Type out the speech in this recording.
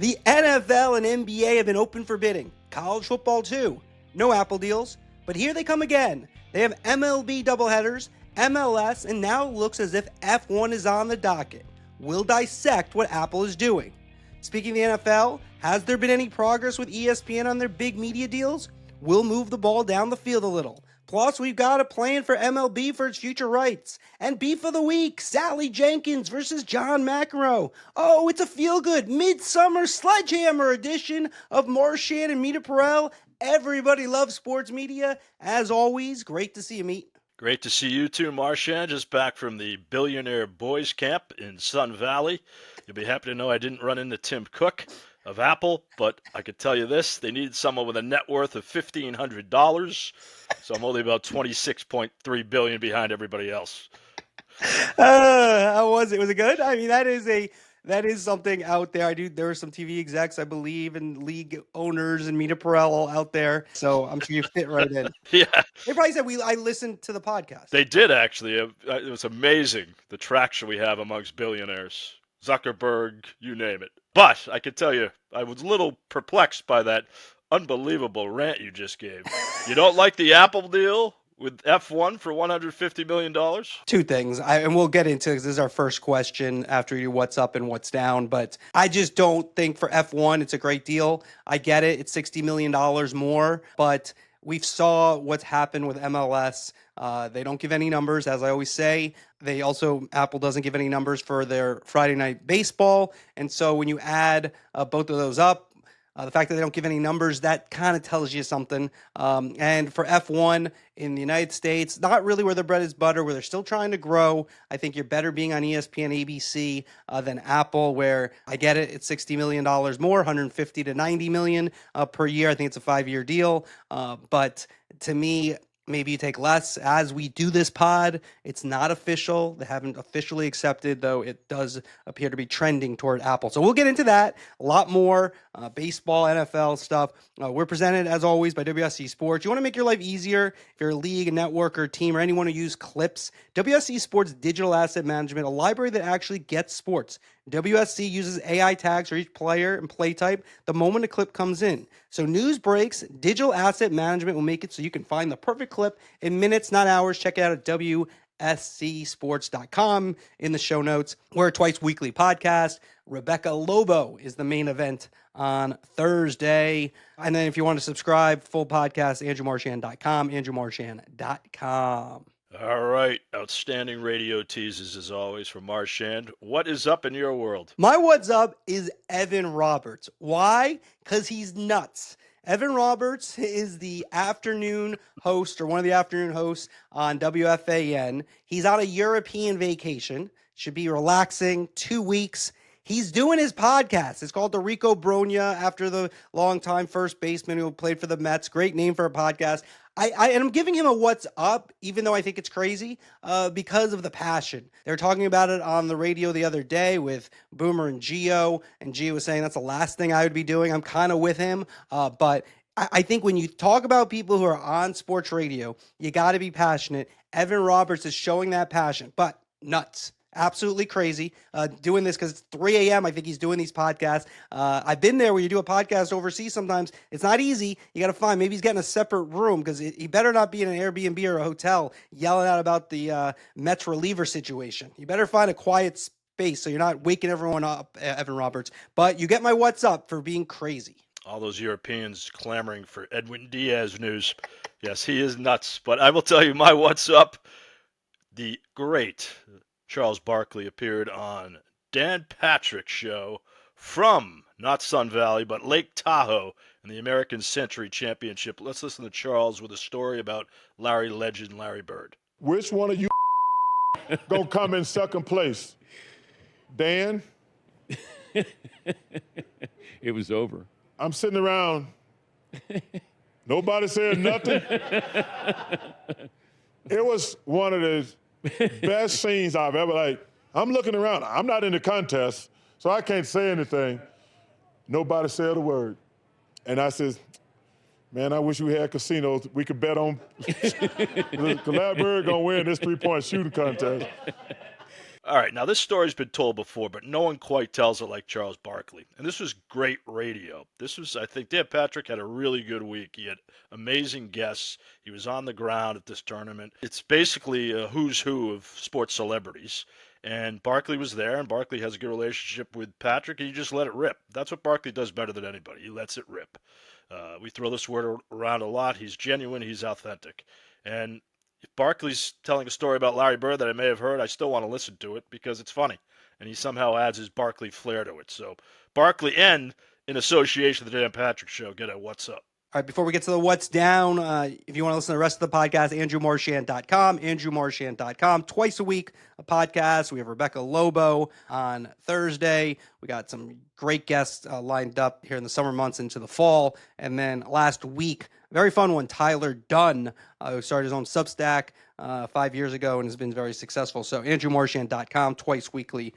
The NFL and NBA have been open for bidding. College football too. No Apple deals, but here they come again. They have MLB doubleheaders, MLS, and now it looks as if F1 is on the docket. We'll dissect what Apple is doing. Speaking of the NFL, has there been any progress with ESPN on their big media deals? We'll move the ball down the field a little. Plus, we've got a plan for MLB for its future rights. And Beef of the Week, Sally Jenkins versus John McEnroe. Oh, it's a feel-good midsummer sledgehammer edition of Marchand and Meterparel. Everybody loves sports media. As always, great to see you, Meet. Great to see you too, Marchand. Just back from the Billionaire Boys Camp in Sun Valley. You'll be happy to know I didn't run into Tim Cook of Apple, but I could tell you this, they needed someone with a net worth of $1,500, so I'm only about $26.3 billion behind everybody else. How was it? Was it good? I mean, that is something out there. There were some TV execs, I believe, and league owners and Meterparel all out there, so I'm sure you fit right in. Yeah. They probably said I listened to the podcast. They did, actually. It was amazing, the traction we have amongst billionaires. Zuckerberg, you name it. But I can tell you, I was a little perplexed by that unbelievable rant you just gave. You don't like the Apple deal with F1 for $150 million? Two things, and we'll get into it because this is our first question after you what's up and what's down, but I just don't think for F1 it's a great deal. I get it, it's $60 million more, but we've saw what's happened with MLS. They don't give any numbers, as I always say. Apple doesn't give any numbers for their Friday Night Baseball. And so when you add both of those up, the fact that they don't give any numbers, that kind of tells you something. And for F1 in the United States, not really where the bread is butter, where they're still trying to grow. I think you're better being on ESPN, ABC than Apple, where I get it, it's $60 million more, 150 to 90 million per year. I think it's a 5-year deal. But to me, maybe you take less. As we do this pod, it's not official. They haven't officially accepted, though it does appear to be trending toward Apple. So we'll get into that. A lot more baseball, NFL stuff. We're presented, as always, by WSC Sports. You want to make your life easier if you're a league, a network, or a team, or anyone who use clips. WSC Sports Digital Asset Management, a library that actually gets sports. WSC uses AI tags for each player and play type the moment a clip comes in. So news breaks, digital asset management will make it so you can find the perfect clip in minutes, not hours. Check it out at WSCsports.com in the show notes. We're a twice weekly podcast. Rebecca Lobo is the main event on Thursday. And then if you want to subscribe, full podcast, AndrewMarchand.com, AndrewMarchand.com. All right. Outstanding radio teases, as always, from Marchand. What is up in your world? My what's up is Evan Roberts. Why? Because he's nuts. Evan Roberts is the afternoon host, or one of the afternoon hosts on WFAN. He's on a European vacation. Should be relaxing, 2 weeks. He's doing his podcast. It's called the Rico Brogna, after the longtime first baseman who played for the Mets. Great name for a podcast. I'm giving him a what's up, even though I think it's crazy, because of the passion. They were talking about it on the radio the other day with Boomer and Gio was saying that's the last thing I would be doing. I'm kind of with him, but I think when you talk about people who are on sports radio, you got to be passionate. Evan Roberts is showing that passion, but nuts. Absolutely crazy. Doing this because it's 3 a.m. I think he's doing these podcasts. I've been there where you do a podcast overseas sometimes. It's not easy. You got to find, maybe he's getting a separate room because he better not be in an Airbnb or a hotel yelling out about the Mets reliever situation. You better find a quiet space so you're not waking everyone up, Evan Roberts. But you get my what's up for being crazy. All those Europeans clamoring for Edwin Diaz news. Yes, he is nuts. But I will tell you my what's up. The great Charles Barkley appeared on Dan Patrick's show from not Sun Valley, but Lake Tahoe in the American Century Championship. Let's listen to Charles with a story about Larry Legend, Larry Bird. Which one of you gonna come in second place? Dan? It was over. I'm sitting around. Nobody said nothing. It was one of the best scenes I've ever, I'm looking around. I'm not in the contest, so I can't say anything. Nobody said a word. And I said, man, I wish we had casinos. We could bet on the Larry Bird gonna win this 3-point shooting contest. All right, now this story's been told before, but no one quite tells it like Charles Barkley. And this was great radio. This was, I think, Dan Patrick had a really good week. He had amazing guests. He was on the ground at this tournament. It's basically a who's who of sports celebrities. And Barkley was there, and Barkley has a good relationship with Patrick, and you just let it rip. That's what Barkley does better than anybody. He lets it rip. We throw this word around a lot. He's genuine. He's authentic. And if Barkley's telling a story about Larry Bird that I may have heard, I still want to listen to it because it's funny. And he somehow adds his Barkley flair to it. So Barkley and in association with the Dan Patrick Show, get a what's up. All right, before we get to the what's down, if you want to listen to the rest of the podcast, andrewmarchand.com, andrewmarchand.com. Twice a week, a podcast. We have Rebecca Lobo on Thursday. We got some great guests lined up here in the summer months into the fall. And then last week, very fun one, Tyler Dunn, who started his own Substack 5 years ago and has been very successful. So andrewmarchand.com, twice weekly